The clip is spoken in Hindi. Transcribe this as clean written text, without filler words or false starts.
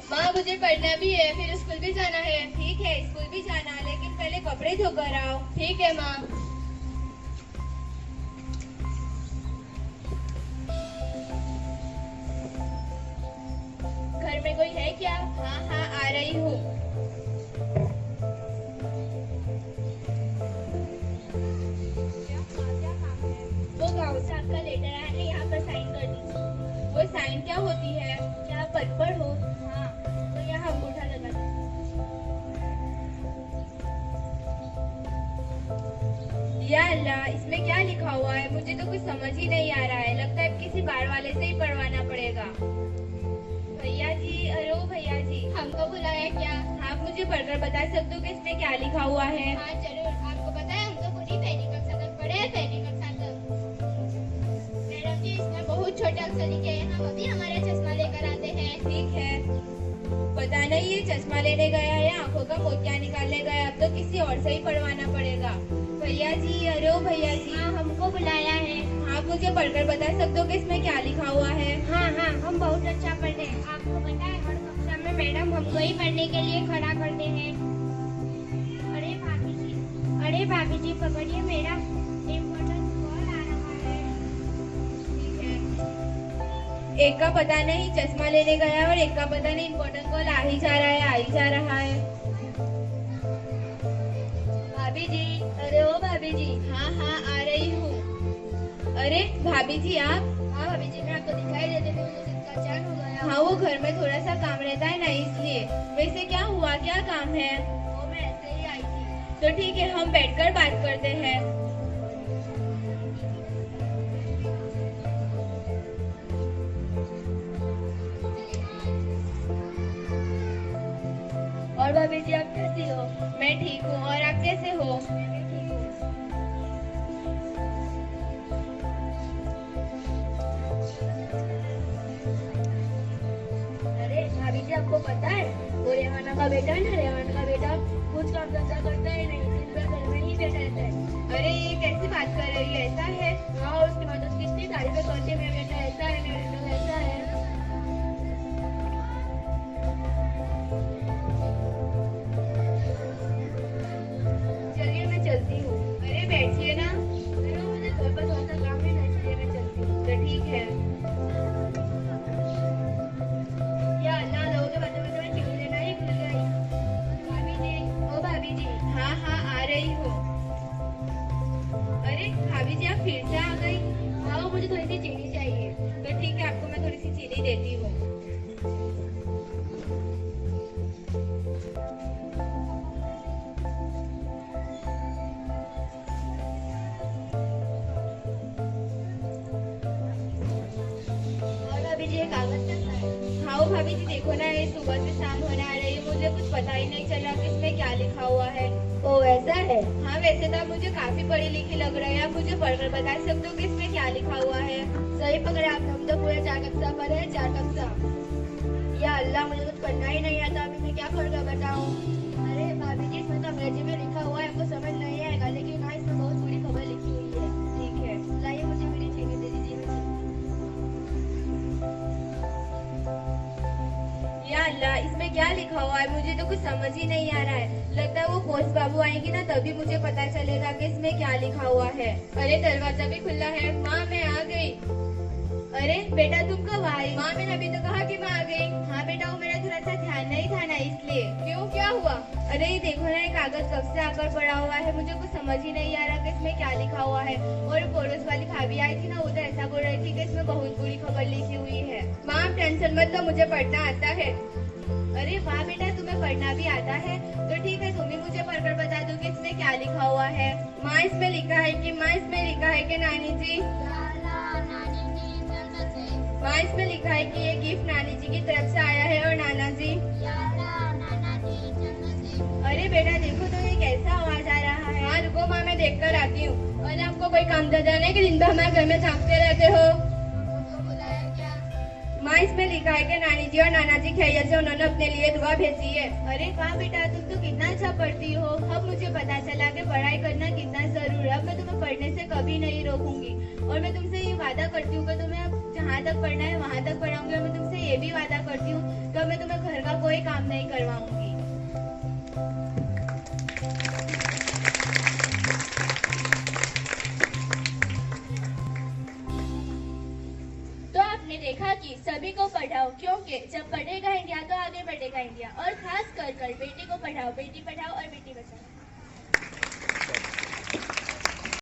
माँ मुझे पढ़ना भी है, फिर स्कूल भी जाना है। ठीक है, स्कूल भी जाना, लेकिन पहले कपड़े धोकर आओ। ठीक है माँ। घर में कोई है क्या? हाँ हाँ, आ रही हूँ। वो गाँव से आपका लेटर आया है, यहाँ पर साइन कर दीजिए। वो साइन क्या होती है? क्या आप पढ़ हो? हाँ। तो यहाँ अंगूठा लगा दीजिए। या अल्लाह, इसमें क्या लिखा हुआ है? मुझे तो कुछ समझ ही नहीं आ रहा है। लगता है किसी बार वाले से ही पढ़वाना पड़ेगा। भैया जी, अरे ओ भैया जी, हमको बुलाया क्या? आप मुझे पढ़कर बता सकते हो कि इसमें क्या लिखा हुआ है? हाँ जरूर, आपको पता है हम तो पूरी पहली कक्षा तक पढ़े हैं, पहली कक्षा तक। मैडम जी, इसमें बहुत छोटे अक्षर लिखे हैं, हम अभी हमारा चश्मा लेकर आते हैं। ठीक है। पता नहीं ये चश्मा लेने गया है, आंखों का मोतिया निकालने गया। अब तो किसी और से ही पढ़वाना पड़ेगा। भैया जी, अरे ओ भैया जी, हाँ, हमको बुलाया है। आप मुझे पढ़कर बता सकते हो कि इसमें क्या लिखा हुआ है? हाँ हाँ, हम बहुत अच्छा पढ़ते हैं। आपको पता है हर कक्षा में मैडम हमको ही पढ़ने के लिए खड़ा करते हैं। अरे भाभी जी पकड़िए, मेरा इम्पोर्टेंट कॉल आ रहा है। ठीक है। एक का पता नहीं चश्मा लेने गया और एक का पता नहीं इम्पोर्टेंट कॉल आ ही जा रहा है, आ ही जा रहा है। भाभी जी, अरे ओ भाभी जी। हाँ हाँ, आ रही हूँ। अरे भाभी जी, आप? हाँ भाभी जी, मैं आपको दिखाई देते थे, मुझे इनका चैन हो गया। हाँ, वो घर में थोड़ा सा काम रहता है ना, इसलिए। वैसे क्या हुआ, क्या काम है? वो मैं ऐसे ही आई थी। तो ठीक है, हम बैठकर बात करते हैं। और भाभी जी आप कैसी हो? मैं ठीक हूँ, और आप कैसे हो? मैं भी ठीक हूँ। अरे भाभी जी, आपको पता है वो रेहाना का बेटा है ना, रेहाना का बेटा कुछ काम धंधा करता है नहीं, दिन भर घर में ही बैठा रहता है। अरे ये कैसी बात कर रही है, ऐसा है? हाँ, उसकी मदद उसकी इतनी तारीफें करती है, मेरा बेटा ऐसा है, मेरा बेटा ऐसा है। चलिए मैं चलती हूँ। अरे बैठिए ना। अरे मुझे घर पर थोड़ा सा काम है ना, इसलिए मैं चलती हूँ। तो ठीक है। या अल्लाह, लोगों के बातों में तो मैं टिकट लेना ही भूल गई। भाभी जी, ओ भाभी जी। हाँ हाँ, आ रही हूँ। अरे भाभी जी, आप फिर से आ गई? हाँ, मुझे थोड़ी सी चीनी चाहिए। तो ठीक है, आपको मैं थोड़ी सी चीनी देती हूँ। और भाभी जी, ये कागज कैसा है? हाँ वो भाभी जी, देखो ना, ये सुबह से शाम होने आ रही है, मुझे कुछ पता ही नहीं चला कि इसमें क्या लिखा हुआ है। ओ ऐसा है। हाँ, वैसे तो आप मुझे काफी पढ़ी लिखी लग रही है। आप मुझे पढ़कर बता सकते हो कि इसमें क्या लिखा हुआ है? सही पकड़े आप, हम तो पूरे 4 कक्षा पढ़े हैं, 4 कक्षा। या अल्लाह, मुझे कुछ पढ़ना ही नहीं आता, अभी मैं क्या करके बताऊँ? अरे भाभी जी, इसमें तो अंग्रेजी में लिखा हुआ है, हमको समझ नहीं आएगा, लेकिन हाँ, इसमें बहुत बुरी खबर लिखी हुई है। ठीक है। लाइए, मुझे मेरी चीनी दे दीजिए। या अल्लाह, इसमें क्या लिखा हुआ है? मुझे तो कुछ समझ ही नहीं आ रहा है। लगता है वो पोस्ट बाबू आएंगी ना, तभी मुझे पता चलेगा कि इसमें क्या लिखा हुआ है। अरे दरवाजा भी खुला है। माँ, मैं आ गई। अरे बेटा, तुम कब आई? माँ, मैंने अभी तो कहा कि मैं आ गई। हाँ बेटा, वो मेरा थोड़ा सा ध्यान नहीं था ना, इसलिए। क्यों, क्या हुआ? अरे ये देखो ना, ये कागज कब से आकर पड़ा हुआ है, मुझे कुछ समझ ही नहीं आ रहा कि इसमें क्या लिखा हुआ है। और पड़ोस वाली भाभी आई थी ना, वो तो ऐसा बोल रही थी कि इसमें बहुत बुरी खबर लिखी हुई है। माँ, आप टेंशन मत लो, मुझे पढ़ना आता है। अरे वाह बेटा, तुम्हें पढ़ना भी आता है? तो ठीक है, तुम ही मुझे पढ़कर बता दो कि इसमें क्या लिखा हुआ है। माँ, इसमें लिखा है कि नानी जी। माँ, इसमें लिखा है कि ये गिफ्ट नानी जी की तरफ से आया है, और नाना जी। अरे बेटा देखो तो, ये कैसा आवाज आ रहा है? हाँ रुको माँ, मैं देख कर आती हूँ। और आपको कोई काम धंधा नहीं कि दिन भर हमारे घर में झांकते रहते हो? माँ, इसमें लिखा है कि नानी जी और नाना जी खैरियत से उन्होंने अपने लिए दुआ भेजी है। अरे वाह बेटा, तुम तो कितना अच्छा पढ़ती हो। अब मुझे पता चला कि पढ़ाई करना कितना जरूरी है। अब मैं तुम्हें पढ़ने से कभी नहीं रोकूंगी, और मैं तुमसे ये वादा करती हूँ कि तुम्हें अब जहाँ तक पढ़ना है वहाँ तक पढ़ाऊंगी। और मैं तुमसे ये भी वादा करती हूँ कि की सभी को पढ़ाओ, क्योंकि जब पढ़ेगा इंडिया तो आगे बढ़ेगा इंडिया। और खास कर बेटी को पढ़ाओ, बेटी पढ़ाओ और बेटी बचाओ।